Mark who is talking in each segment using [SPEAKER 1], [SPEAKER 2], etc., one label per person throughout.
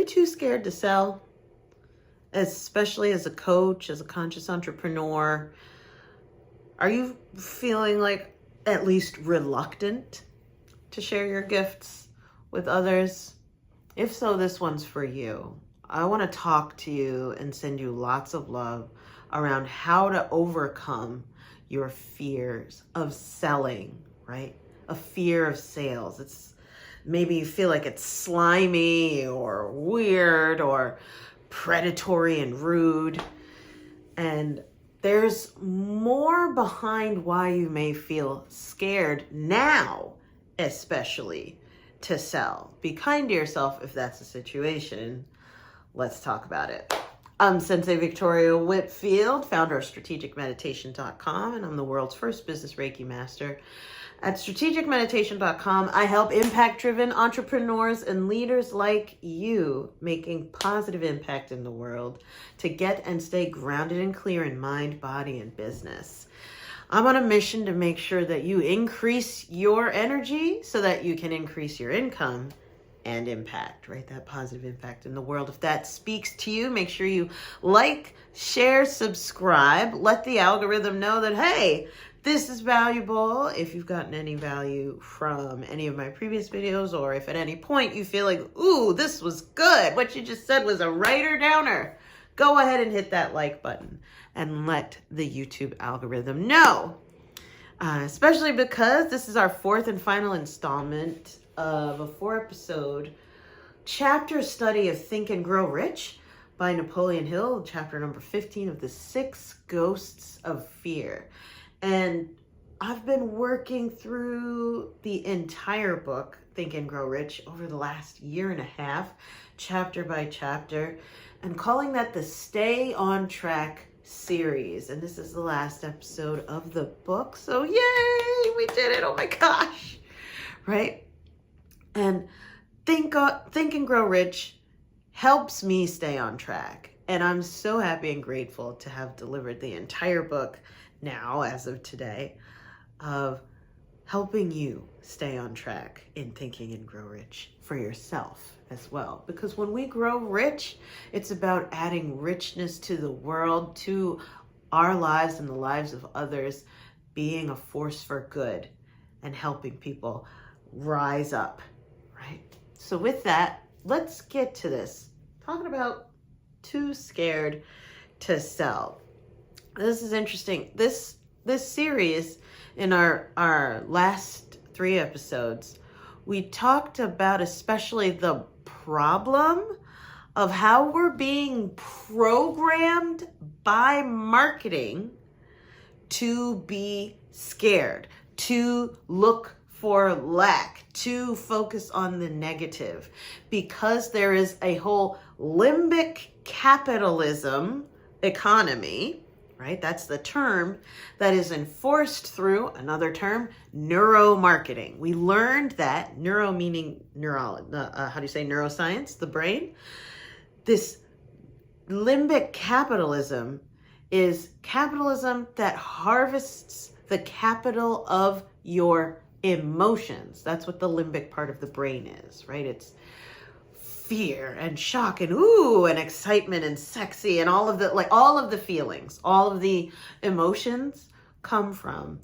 [SPEAKER 1] you too scared to sell, especially as a coach, as a conscious entrepreneur? Are you feeling like at least reluctant to share your gifts with others? If so, this one's for you. I want to talk to you and send you lots of love around how to overcome your fears of selling, right? A fear of sales. It's maybe you feel like it's slimy or weird or predatory and rude. And there's more behind why you may feel scared now, especially to sell. Be kind to yourself if that's the situation. Let's talk about it. I'm Sensei Victoria Whitfield, founder of strategicmeditation.com, and I'm the world's first business Reiki master. At strategicmeditation.com, I help impact-driven entrepreneurs and leaders like you making positive impact in the world to get and stay grounded and clear in mind, body, and business. I'm on a mission to make sure that you increase your energy so that you can increase your income and impact, right? That positive impact in the world. If that speaks to you, make sure you like, share, subscribe. Let the algorithm know that, hey, this is valuable. If you've gotten any value from any of my previous videos, or if at any point you feel like, ooh, this was good, what you just said was a writer downer, go ahead and hit that like button and let the YouTube algorithm know. Especially because this is our fourth and final installment of a 4-episode chapter study of Think and Grow Rich by Napoleon Hill, chapter number 15 of the 6 Ghosts of Fear. And I've been working through the entire book, Think and Grow Rich, over the last year and a half, chapter by chapter, and calling that the Stay on Track series. And this is the last episode of the book. So yay, we did it. Oh my gosh. Right? And Think and Grow Rich helps me stay on track. And I'm so happy and grateful to have delivered the entire book now, as of today, of helping you stay on track in thinking and grow rich for yourself as well. Because when we grow rich, it's about adding richness to the world, to our lives and the lives of others, being a force for good and helping people rise up, right? So with that, let's get to this. Talking about too scared to sell. This is interesting. This series, in our last 3 episodes, we talked about especially the problem of how we're being programmed by marketing to be scared, to look for lack, to focus on the negative, because there is a whole limbic capitalism economy, right? That's the term that is enforced through another term, neuromarketing. We learned that neuro meaning neuroscience, the brain. This limbic capitalism is capitalism that harvests the capital of your emotions. That's what the limbic part of the brain is, right? It's fear and shock and ooh and excitement and sexy and all of the feelings, all of the emotions come from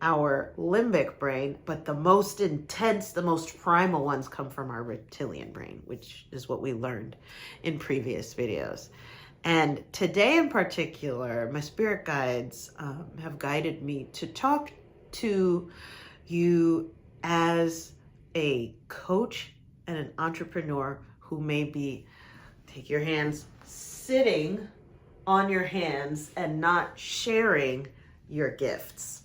[SPEAKER 1] our limbic brain, but the most intense, the most primal ones come from our reptilian brain, which is what we learned in previous videos. And today in particular, my spirit guides have guided me to talk to you as a coach and an entrepreneur who may be, take your hands, sitting on your hands and not sharing your gifts.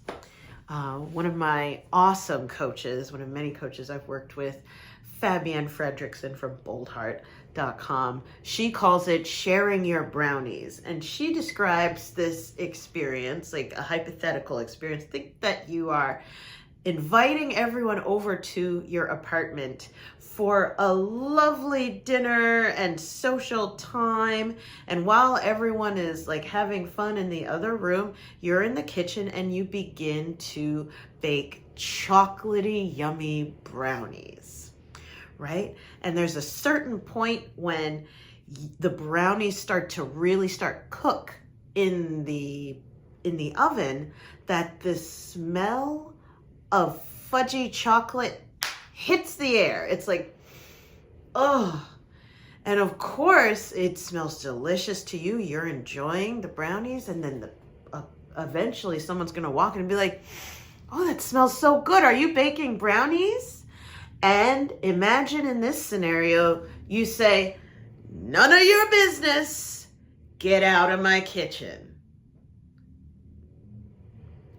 [SPEAKER 1] One of my awesome coaches, one of many coaches I've worked with, Fabienne Fredrickson from boldheart.com, she calls it sharing your brownies. And she describes this experience, like a hypothetical experience. Think that you are inviting everyone over to your apartment for a lovely dinner and social time. And while everyone is like having fun in the other room, you're in the kitchen and you begin to bake chocolatey, yummy brownies, right? And there's a certain point when the brownies start to really cook in the oven that the smell of fudgy chocolate hits the air. It's like, oh. And of course, it smells delicious to you. You're enjoying the brownies, and then eventually someone's gonna walk in and be like, oh, that smells so good. Are you baking brownies? And imagine in this scenario, you say, none of your business. Get out of my kitchen.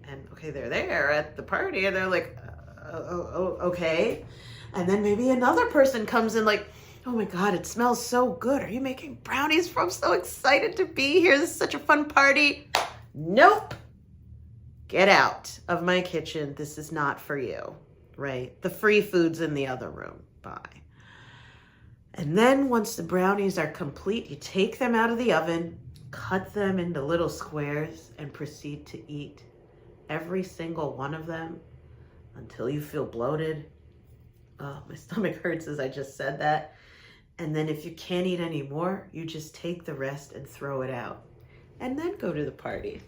[SPEAKER 1] And okay, they're there at the party and they're like, okay. And then maybe another person comes in like, oh my God, it smells so good. Are you making brownies? I'm so excited to be here. This is such a fun party. Nope. Get out of my kitchen. This is not for you, right? The free food's in the other room. Bye. And then once the brownies are complete, you take them out of the oven, cut them into little squares, and proceed to eat every single one of them until you feel bloated. Oh, my stomach hurts as I just said that. And then if you can't eat any more, you just take the rest and throw it out. And then go to the party.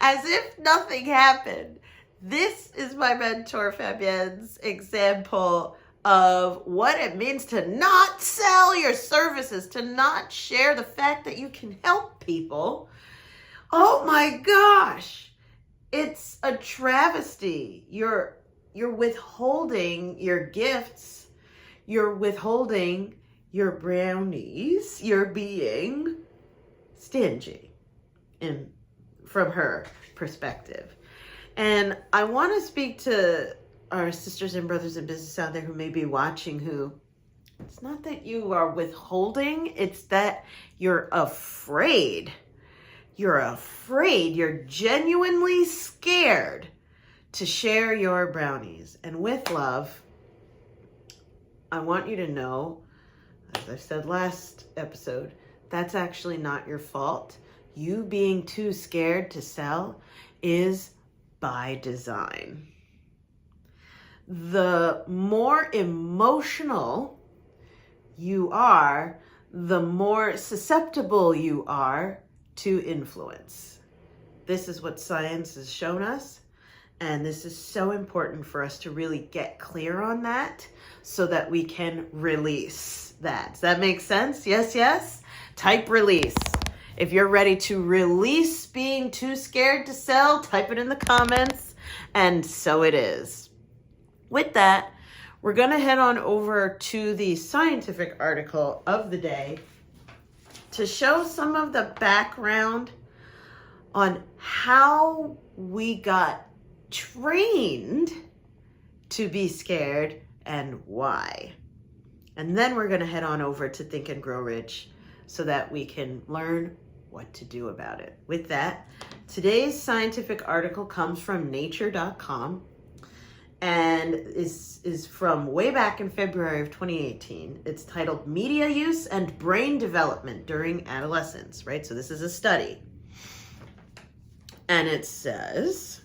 [SPEAKER 1] As if nothing happened. This is my mentor Fabienne's example of what it means to not sell your services, to not share the fact that you can help people. Oh my gosh, it's a travesty. You're withholding your gifts. You're withholding your brownies. You're being stingy from her perspective. And I want to speak to our sisters and brothers in business out there who may be watching, who it's not that you are withholding, it's that you're afraid. You're afraid. You're genuinely scared to share your brownies. And with love, I want you to know, as I said last episode, that's actually not your fault. You being too scared to sell is by design. The more emotional you are, the more susceptible you are to influence. This is what science has shown us. And this is so important for us to really get clear on that so that we can release that. Does that make sense? Yes, yes? Type release. If you're ready to release being too scared to sell, type it in the comments. And so it is. With that, we're going to head on over to the scientific article of the day to show some of the background on how we got trained to be scared and why. And then we're going to head on over to Think and Grow Rich so that we can learn what to do about it. With that, today's scientific article comes from nature.com and is from way back in February of 2018. It's titled Media Use and Brain Development During Adolescence, right? So this is a study. And it says,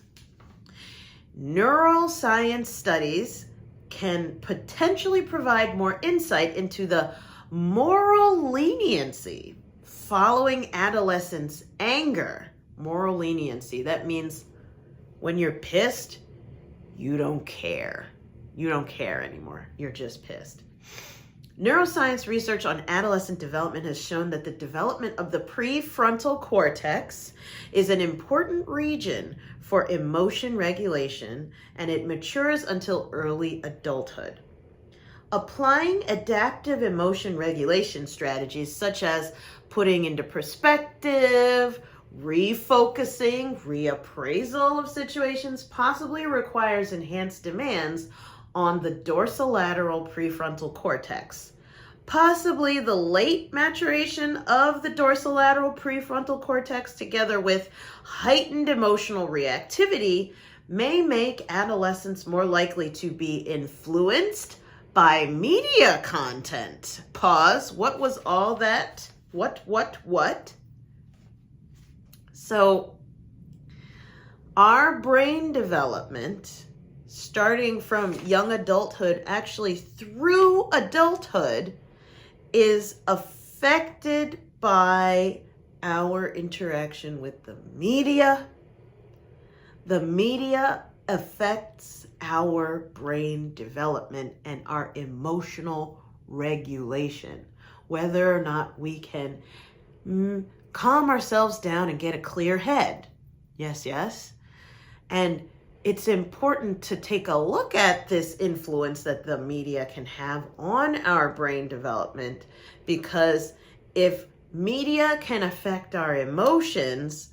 [SPEAKER 1] neuroscience studies can potentially provide more insight into the moral leniency following adolescence anger. Moral leniency. That means when you're pissed, you don't care. You don't care anymore. You're just pissed. Neuroscience research on adolescent development has shown that the development of the prefrontal cortex is an important region for emotion regulation, and it matures until early adulthood. Applying adaptive emotion regulation strategies such as putting into perspective, refocusing, reappraisal of situations possibly requires enhanced demands on the dorsolateral prefrontal cortex. Possibly the late maturation of the dorsolateral prefrontal cortex together with heightened emotional reactivity may make adolescents more likely to be influenced by media content. Pause. What was all that? What? So our brain development starting from young adulthood, actually through adulthood, is affected by our interaction with the media. The media affects our brain development and our emotional regulation, whether or not we can calm ourselves down and get a clear head. Yes, yes. And it's important to take a look at this influence that the media can have on our brain development, because if media can affect our emotions,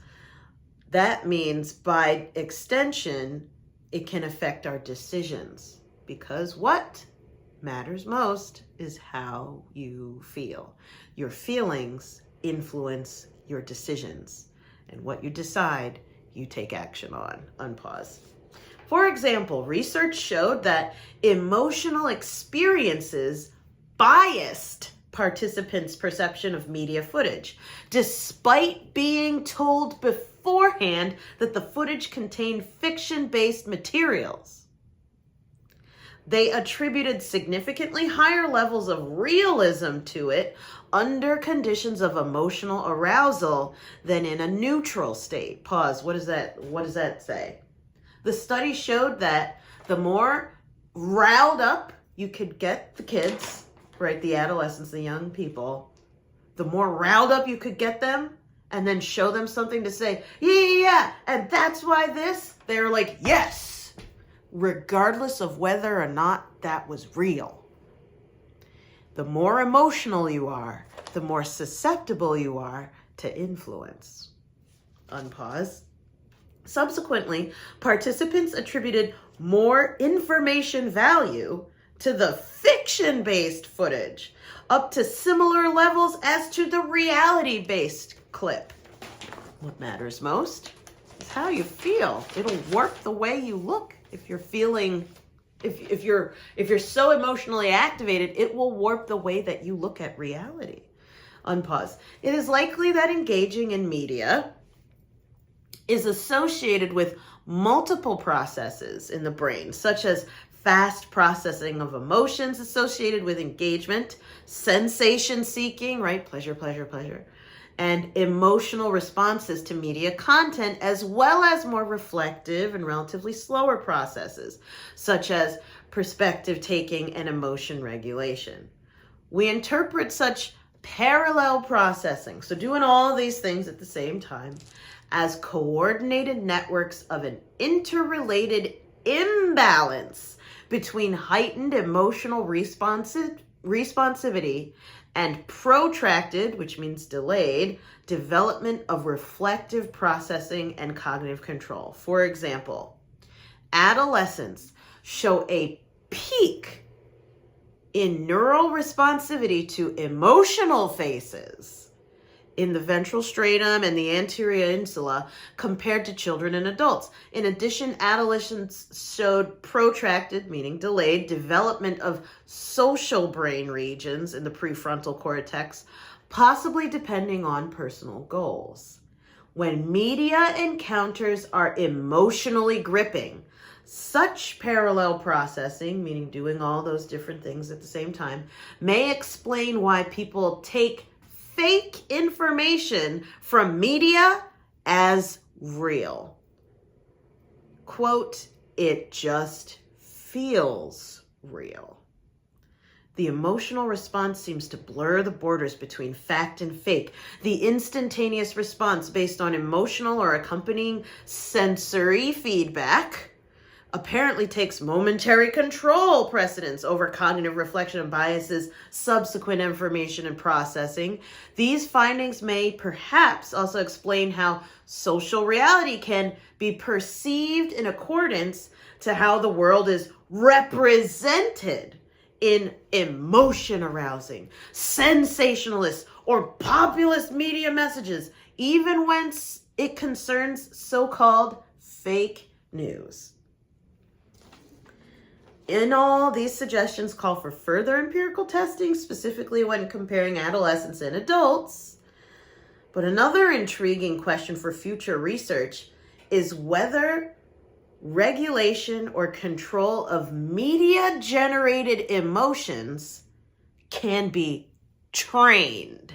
[SPEAKER 1] that means by extension, it can affect our decisions, because what matters most is how you feel. Your feelings influence your decisions, and what you decide, you take action on. Unpause. For example, research showed that emotional experiences biased participants' perception of media footage, despite being told beforehand that the footage contained fiction-based materials. They attributed significantly higher levels of realism to it under conditions of emotional arousal than in a neutral state. Pause. What does that say? The study showed that the more riled up you could get the kids, right, the adolescents, the young people, the more riled up you could get them, and then show them something to say, yeah, and that's why this, they're like, yes, regardless of whether or not that was real. The more emotional you are, the more susceptible you are to influence. Unpause. Subsequently, participants attributed more information value to the fiction-based footage, up to similar levels as to the reality-based clip. What matters most is how you feel. It'll warp the way you look. If you're feeling, if you're so emotionally activated, it will warp the way that you look at reality. Unpause. It is likely that engaging in media is associated with multiple processes in the brain, such as fast processing of emotions associated with engagement, sensation seeking, right? Pleasure, pleasure, pleasure, and emotional responses to media content, as well as more reflective and relatively slower processes, such as perspective taking and emotion regulation. We interpret such parallel processing, so doing all these things at the same time, as coordinated networks of an interrelated imbalance between heightened emotional responsivity and protracted, which means delayed, development of reflective processing and cognitive control. For example, adolescents show a peak in neural responsivity to emotional faces in the ventral stratum and the anterior insula compared to children and adults. In addition, adolescents showed protracted, meaning delayed, development of social brain regions in the prefrontal cortex, possibly depending on personal goals. When media encounters are emotionally gripping, such parallel processing, meaning doing all those different things at the same time, may explain why people take fake information from media as real. Quote, it just feels real. The emotional response seems to blur the borders between fact and fake. The instantaneous response based on emotional or accompanying sensory feedback apparently takes momentary control precedence over cognitive reflection and biases, subsequent information and processing. These findings may perhaps also explain how social reality can be perceived in accordance to how the world is represented in emotion-arousing, sensationalist, or populist media messages, even when it concerns so-called fake news. In all, these suggestions call for further empirical testing, specifically when comparing adolescents and adults. But another intriguing question for future research is whether regulation or control of media-generated emotions can be trained.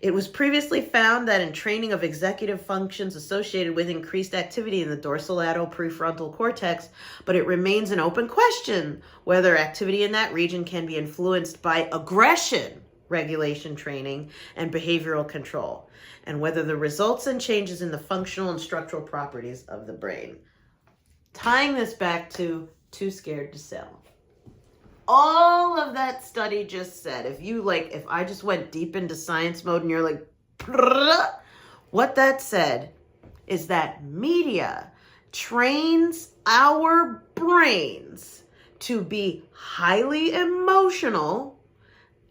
[SPEAKER 1] It was previously found that in training of executive functions associated with increased activity in the dorsolateral prefrontal cortex, but it remains an open question whether activity in that region can be influenced by aggression regulation training and behavioral control, and whether the results and changes in the functional and structural properties of the brain. Tying this back to too scared to sell. All of that study just said, if I just went deep into science mode and you're like, what that said is that media trains our brains to be highly emotional,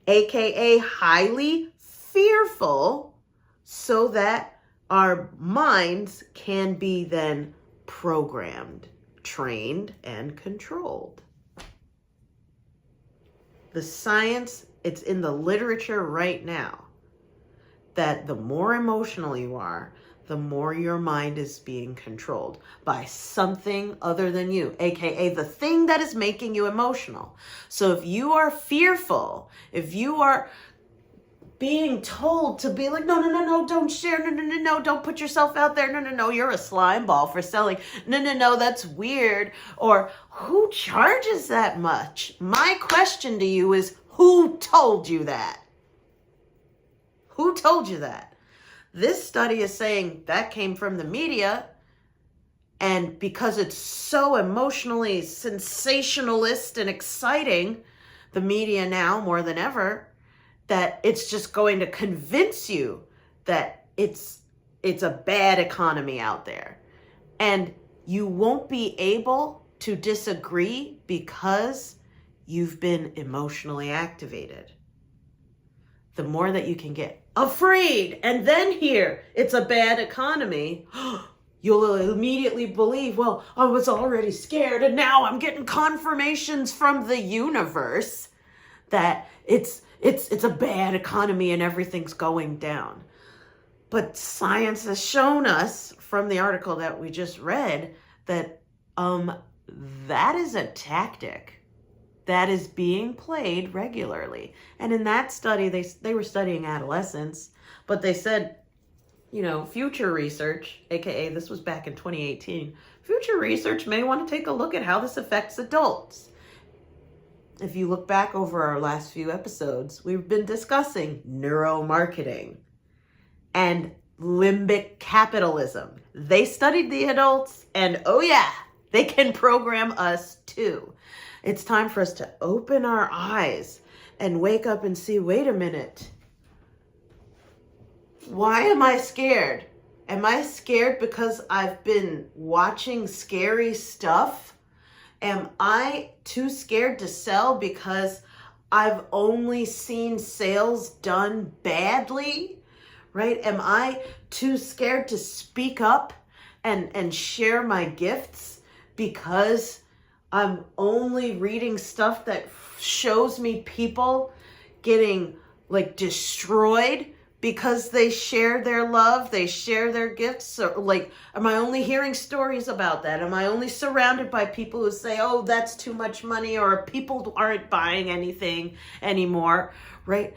[SPEAKER 1] aka highly fearful, so that our minds can be then programmed, trained, and controlled. The science, it's in the literature right now, that the more emotional you are, the more your mind is being controlled by something other than you, aka the thing that is making you emotional. So if you are fearful, if you are being told to be like, no, don't share, no, don't put yourself out there, no, you're a slime ball for selling, no, that's weird, or who charges that much? My question to you is, who told you that? Who told you that? This study is saying that came from the media, and because it's so emotionally sensationalist and exciting, the media now more than ever, that it's just going to convince you that it's a bad economy out there. And you won't be able to disagree because you've been emotionally activated. The more that you can get afraid and then hear it's a bad economy, you'll immediately believe, well, I was already scared and now I'm getting confirmations from the universe that it's a bad economy and everything's going down. But science has shown us from the article that we just read that that is a tactic that is being played regularly. And in that study, they were studying adolescents, but they said, future research, aka this was back in 2018, future research may want to take a look at how this affects adults. If you look back over our last few episodes, we've been discussing neuromarketing and limbic capitalism. They studied the adults, and oh yeah, they can program us too. It's time for us to open our eyes and wake up and see, wait a minute. Why am I scared? Am I scared because I've been watching scary stuff? Am I too scared to sell because I've only seen sales done badly, right? Am I too scared to speak up and share my gifts because I'm only reading stuff that shows me people getting destroyed because they share their love, they share their gifts? Or am I only hearing stories about that? Am I only surrounded by people who say, oh, that's too much money, or people aren't buying anything anymore, right?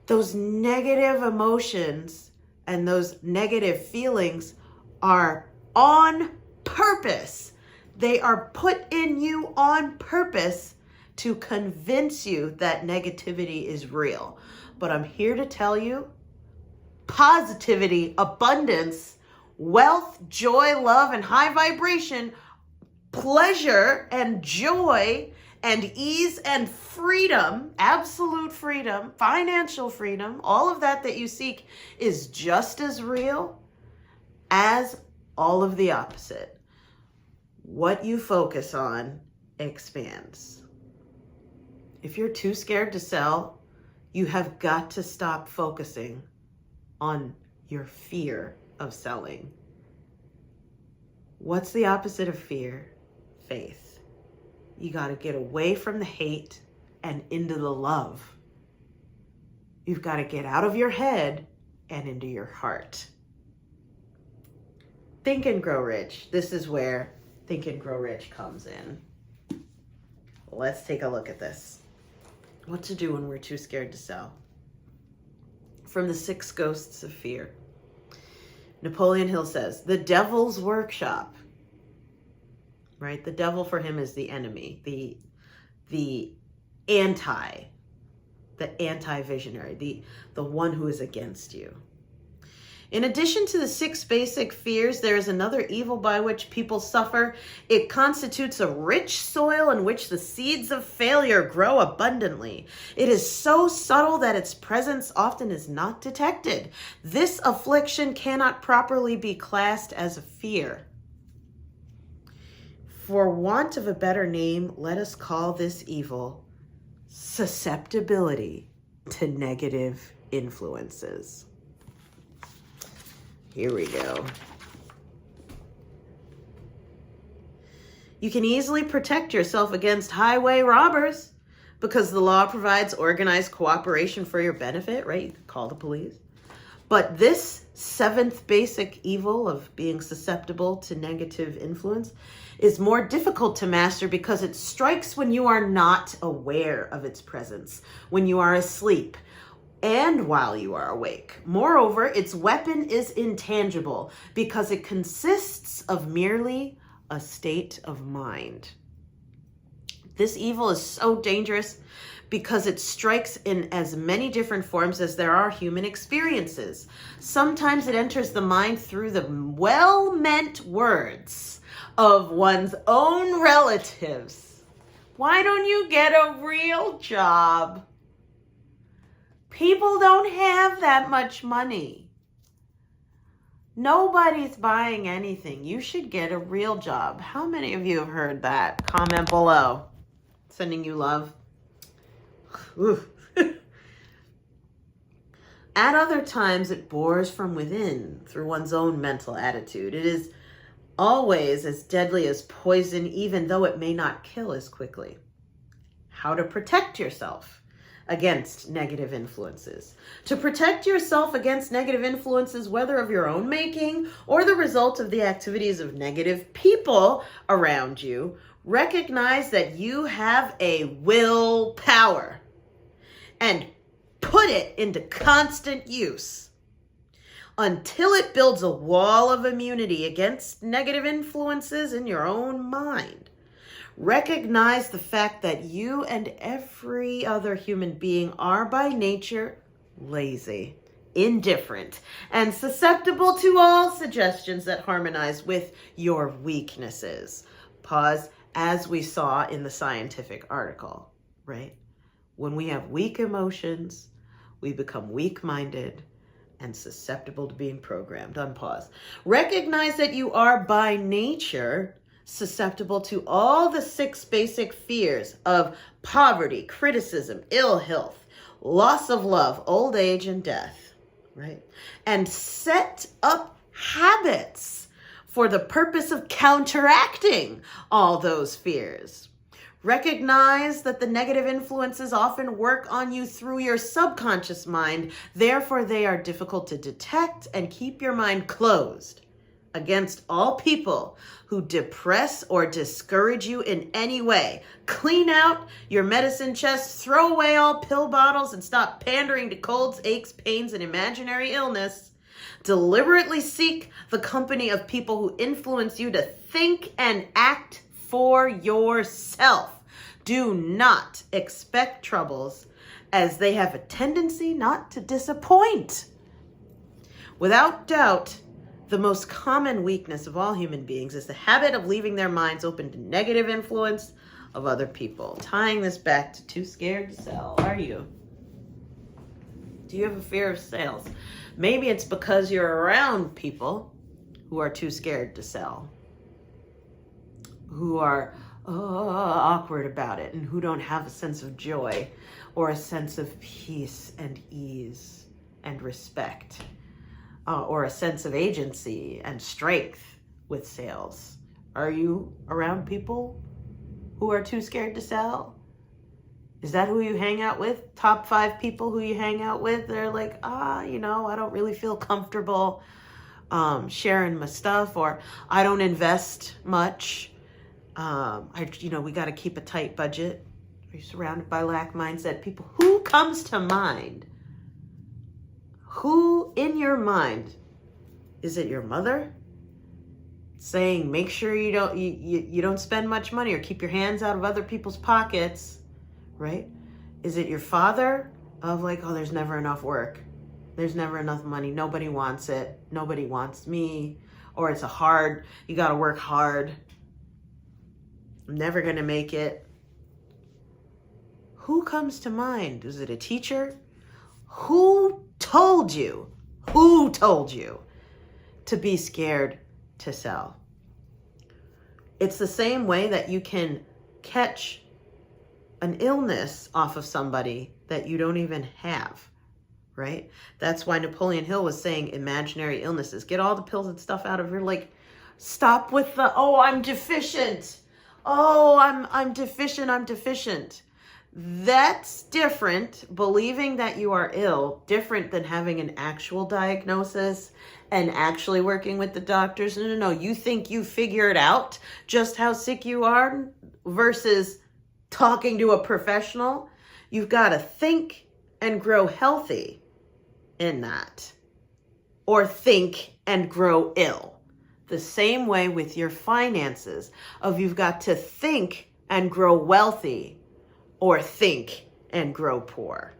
[SPEAKER 1] Those negative emotions and those negative feelings are on purpose. They are put in you on purpose to convince you that negativity is real. But I'm here to tell you, positivity, abundance, wealth, joy, love, and high vibration, pleasure and joy and ease and freedom, absolute freedom, financial freedom, all of that you seek is just as real as all of the opposite. What you focus on expands. If you're too scared to sell, you have got to stop focusing on your fear of selling. What's the opposite of fear? Faith. You got to get away from the hate and into the love. You've got to get out of your head and into your heart. Think and Grow Rich. This is where Think and Grow Rich comes in. Let's take a look at this. What to do when we're too scared to sell. From the 6 Ghosts of Fear. Napoleon Hill says, the devil's workshop, right? The devil for him is the enemy, the anti-visionary, the one who is against you. In addition to the 6 basic fears, there is another evil by which people suffer. It constitutes a rich soil in which the seeds of failure grow abundantly. It is so subtle that its presence often is not detected. This affliction cannot properly be classed as a fear. For want of a better name, let us call this evil susceptibility to negative influences. Here we go. You can easily protect yourself against highway robbers because the law provides organized cooperation for your benefit, right? You can call the police. But this 7th basic evil of being susceptible to negative influence is more difficult to master because it strikes when you are not aware of its presence, when you are asleep, and while you are awake. Moreover, its weapon is intangible because it consists of merely a state of mind. This evil is so dangerous because it strikes in as many different forms as there are human experiences. Sometimes it enters the mind through the well-meant words of one's own relatives. Why don't you get a real job? People don't have that much money. Nobody's buying anything. You should get a real job. How many of you have heard that? Comment below. Sending you love. At other times, it bores from within through one's own mental attitude. It is always as deadly as poison, even though it may not kill as quickly. How to protect yourself against negative influences. To protect yourself against negative influences, whether of your own making or the result of the activities of negative people around you, recognize that you have a willpower and put it into constant use until it builds a wall of immunity against negative influences in your own mind. Recognize the fact that you and every other human being are by nature lazy, indifferent, and susceptible to all suggestions that harmonize with your weaknesses. Pause, as we saw in the scientific article, right? When we have weak emotions, we become weak-minded and susceptible to being programmed. Unpause. Recognize that you are by nature susceptible to all the 6 basic fears of poverty, criticism, ill health, loss of love, old age, and death, right? And set up habits for the purpose of counteracting all those fears. Recognize that the negative influences often work on you through your subconscious mind. Therefore, they are difficult to detect, and keep your mind closed against all people who depress or discourage you in any way. Clean out your medicine chest, throw away all pill bottles, and stop pandering to colds, aches, pains, and imaginary illness. Deliberately seek the company of people who influence you to think and act for yourself. Do not expect troubles, as they have a tendency not to disappoint. Without doubt, the most common weakness of all human beings is the habit of leaving their minds open to negative influence of other people. Tying this back to too scared to sell. Are you? Do you have a fear of sales? Maybe it's because you're around people who are too scared to sell, who are awkward about it, and who don't have a sense of joy or a sense of peace and ease and respect. Or a sense of agency and strength with sales. Are you around people who are too scared to sell? Is that who you hang out with? Top 5 people who you hang out with? They're like, I don't really feel comfortable sharing my stuff, or I don't invest much. We got to keep a tight budget. Are you surrounded by lack mindset people? Who comes to mind? Who in your mind? Is it your mother saying, make sure you don't spend much money or keep your hands out of other people's pockets, right? Is it your father of like, oh, there's never enough work. There's never enough money. Nobody wants it. Nobody wants me. Or it's you got to work hard. I'm never going to make it. Who comes to mind? Is it a teacher? Who told you? Who told you to be scared to sell? It's the same way that you can catch an illness off of somebody that you don't even have, right? That's why Napoleon Hill was saying imaginary illnesses. Get all the pills and stuff out of your, like, stop with the, oh, I'm deficient. Oh, I'm deficient. That's different, believing that you are ill, different than having an actual diagnosis and actually working with the doctors. No. You think you figured out just how sick you are versus talking to a professional. You've got to think and grow healthy in that, or think and grow ill. The same way with your finances, you've got to think and grow wealthy, or think and grow poor.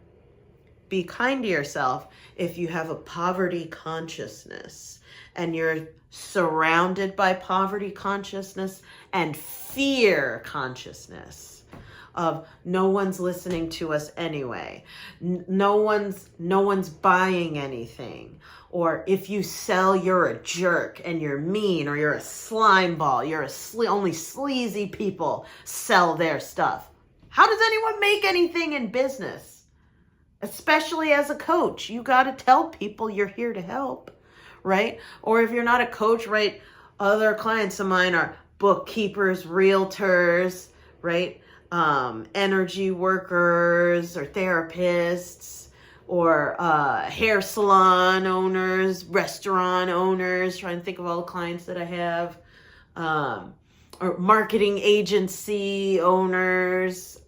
[SPEAKER 1] Be kind to yourself if you have a poverty consciousness and you're surrounded by poverty consciousness and fear consciousness of no one's listening to us anyway. No one's buying anything. Or if you sell, you're a jerk and you're mean, or you're a slime ball. Only sleazy people sell their stuff. How does anyone make anything in business? Especially as a coach, you got to tell people you're here to help, right? Or if you're not a coach, right? Other clients of mine are bookkeepers, realtors, right? Energy workers or therapists, or hair salon owners, restaurant owners. Trying to think of all the clients that I have. Or marketing agency owners,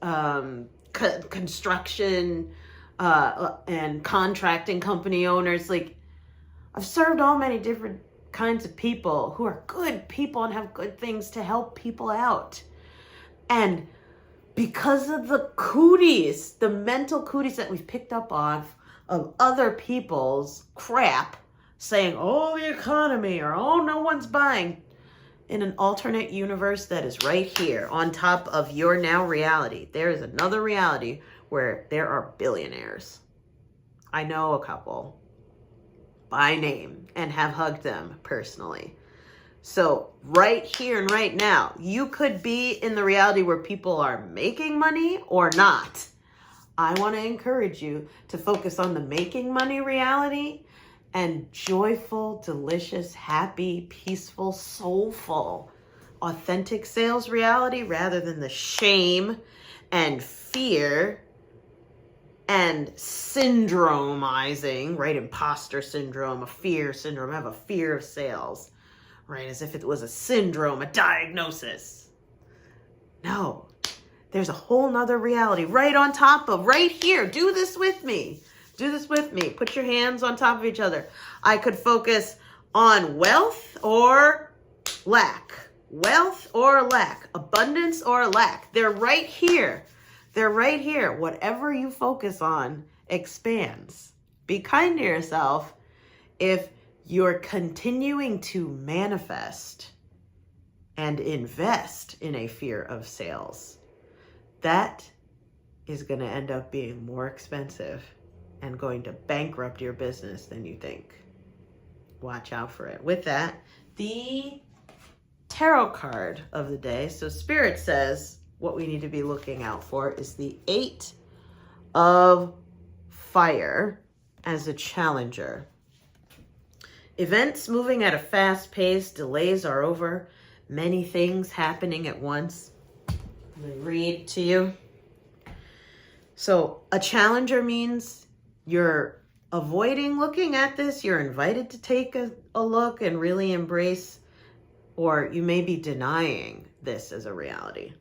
[SPEAKER 1] construction and contracting company owners. Like, I've served all many different kinds of people who are good people and have good things to help people out. And because of the cooties, the mental cooties that we've picked up on of other people's crap, saying, oh, the economy, or oh, no one's buying, in an alternate universe that is right here on top of your now reality, there is another reality where there are billionaires. I know a couple by name and have hugged them personally. So right here and right now, you could be in the reality where people are making money or not. I want to encourage you to focus on the making money reality and joyful, delicious, happy, peaceful, soulful, authentic sales reality, rather than the shame and fear and syndromizing, right? Imposter syndrome, a fear syndrome. I have a fear of sales, right? As if it was a syndrome, a diagnosis. No, there's a whole nother reality right on top of, right here. Do this with me. Do this with me. Put your hands on top of each other. I could focus on wealth or lack. Wealth or lack. Abundance or lack. They're right here. They're right here. Whatever you focus on expands. Be kind to yourself if you're continuing to manifest and invest in a fear of sales. That is going to end up being more expensive and going to bankrupt your business than you think. Watch out for it. With that, the tarot card of the day. So Spirit says what we need to be looking out for is the 8 of Fire as a challenger. Events moving at a fast pace. Delays are over. Many things happening at once. Let me read to you. So a challenger means you're avoiding looking at this, you're invited to take a look and really embrace, or you may be denying this as a reality.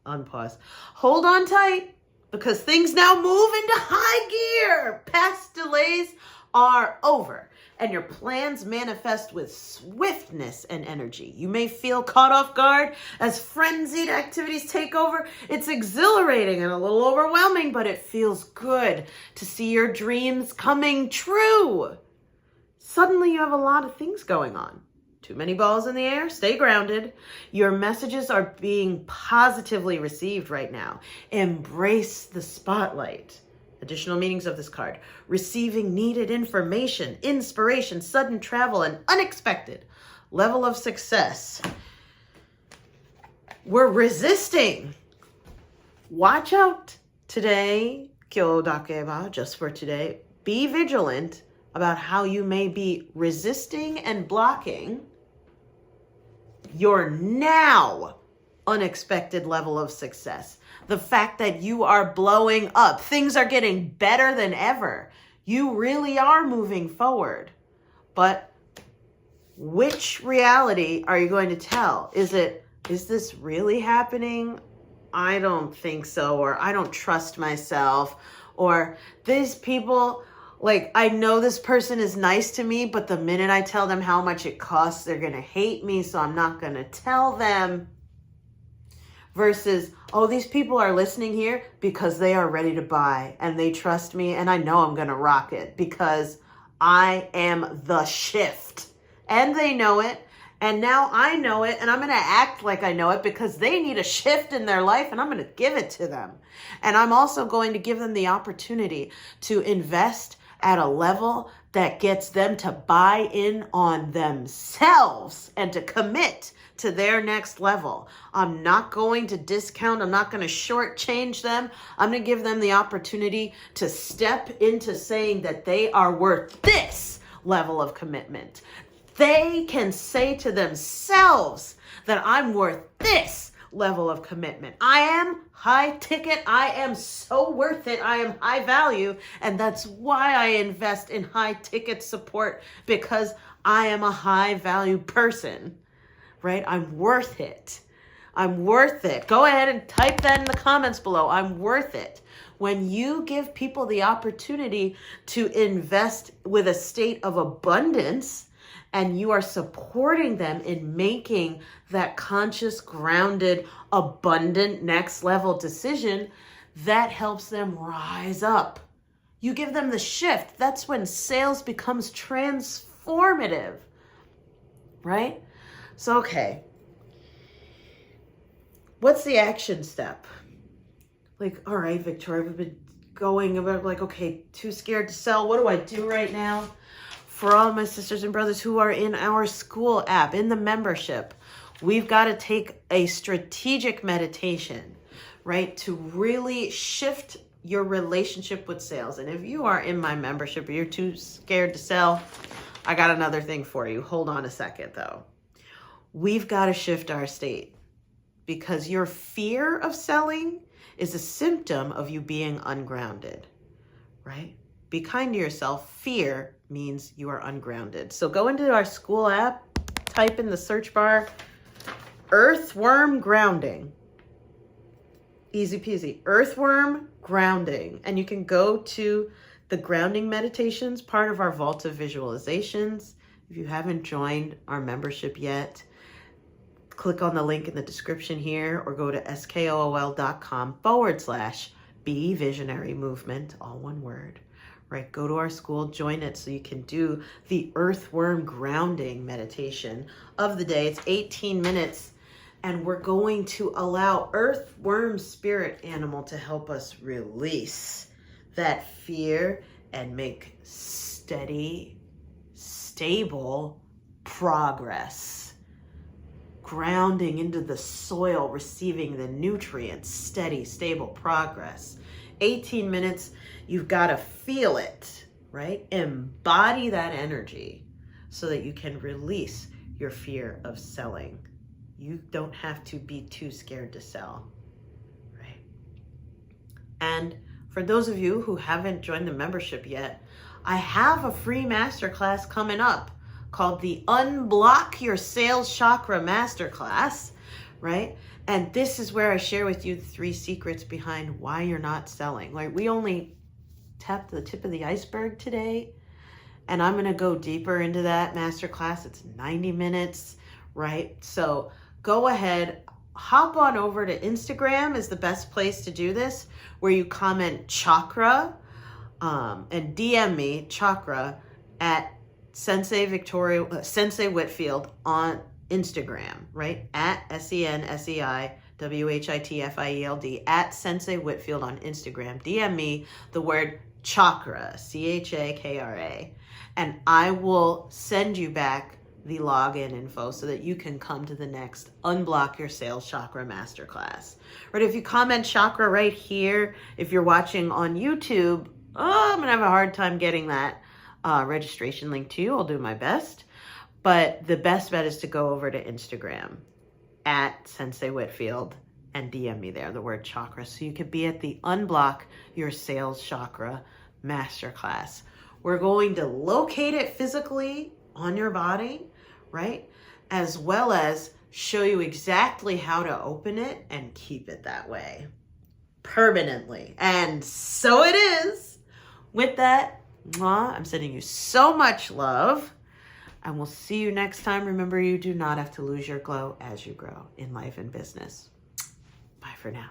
[SPEAKER 1] Unpause. Hold on tight, because things now move into high gear. Past delays are over, and your plans manifest with swiftness and energy. You may feel caught off guard as frenzied activities take over. It's exhilarating and a little overwhelming, but it feels good to see your dreams coming true. Suddenly you have a lot of things going on. Too many balls in the air, stay grounded. Your messages are being positively received right now. Embrace the spotlight. Additional meanings of this card: receiving needed information, inspiration, sudden travel, and unexpected level of success. We're resisting. Watch out today, Kyo Dakeba, just for today. Be vigilant about how you may be resisting and blocking your now unexpected level of success. The fact that you are blowing up, things are getting better than ever. You really are moving forward. But which reality are you going to tell? Is this really happening? I don't think so, or I don't trust myself, or these people, like, I know this person is nice to me, but the minute I tell them how much it costs, they're going to hate me, so I'm not going to tell them. Versus, oh, these people are listening here because they are ready to buy and they trust me, and I know I'm going to rock it because I am the shift. And they know it, and now I know it, and I'm going to act like I know it because they need a shift in their life, and I'm going to give it to them. And I'm also going to give them the opportunity to invest at a level that gets them to buy in on themselves and to commit to their next level. I'm not going to discount. I'm not going to shortchange them. I'm going to give them the opportunity to step into saying that they are worth this level of commitment. They can say to themselves that I'm worth this level of commitment. I am high ticket. I am so worth it. I am high value. And that's why I invest in high ticket support, because I am a high value person, right? I'm worth it. I'm worth it. Go ahead and type that in the comments below. I'm worth it. When you give people the opportunity to invest with a state of abundance, and you are supporting them in making that conscious, grounded, abundant next level decision, that helps them rise up. You give them the shift. That's when sales becomes transformative, right? So, okay. What's the action step? Like, all right, Victoria, we've been going about, like, okay, too scared to sell. What do I do right now? For all my sisters and brothers who are in our school app, in the membership, we've got to take a strategic meditation, right? To really shift your relationship with sales. And if you are in my membership or you're too scared to sell, I got another thing for you. Hold on a second though. We've got to shift our state, because your fear of selling is a symptom of you being ungrounded, right? Be kind to yourself. Fear means you are ungrounded. So go into our school app, type in the search bar, earthworm grounding. Easy peasy. Earthworm grounding. And you can go to the grounding meditations, part of our vault of visualizations. If you haven't joined our membership yet, click on the link in the description here, or go to skool.com/Be Visionary Movement, all one word. Right, go to our school, join it so you can do the earthworm grounding meditation of the day. It's 18 minutes, and we're going to allow earthworm spirit animal to help us release that fear and make steady, stable progress. Grounding into the soil, receiving the nutrients, steady, stable progress. 18 minutes, you've got to feel it, right? Embody that energy so that you can release your fear of selling. You don't have to be too scared to sell, right? And for those of you who haven't joined the membership yet, I have a free masterclass coming up called the Unblock Your Sales Chakra Masterclass, right? And this is where I share with you the 3 secrets behind why you're not selling. Like, we only tapped the tip of the iceberg today, and I'm going to go deeper into that masterclass. It's 90 minutes, right? So go ahead, hop on over to Instagram is the best place to do this, where you comment chakra and DM me chakra at Sensei Whitfield on Instagram, right? At SenseiWhitfield at Sensei Whitfield on Instagram. DM me the word chakra, CHAKRA, and I will send you back the login info so that you can come to the next Unblock Your Sales Chakra Masterclass. Right? If you comment chakra right here, if you're watching on YouTube, I'm going to have a hard time getting that registration link to you. I'll do my best. But the best bet is to go over to Instagram at Sensei Whitfield and DM me there, the word chakra, so you could be at the Unblock Your Sales Chakra Masterclass. We're going to locate it physically on your body, right? As well as show you exactly how to open it and keep it that way permanently. And so it is. With that, I'm sending you so much love, and we'll see you next time. Remember, you do not have to lose your glow as you grow in life and business. Bye for now.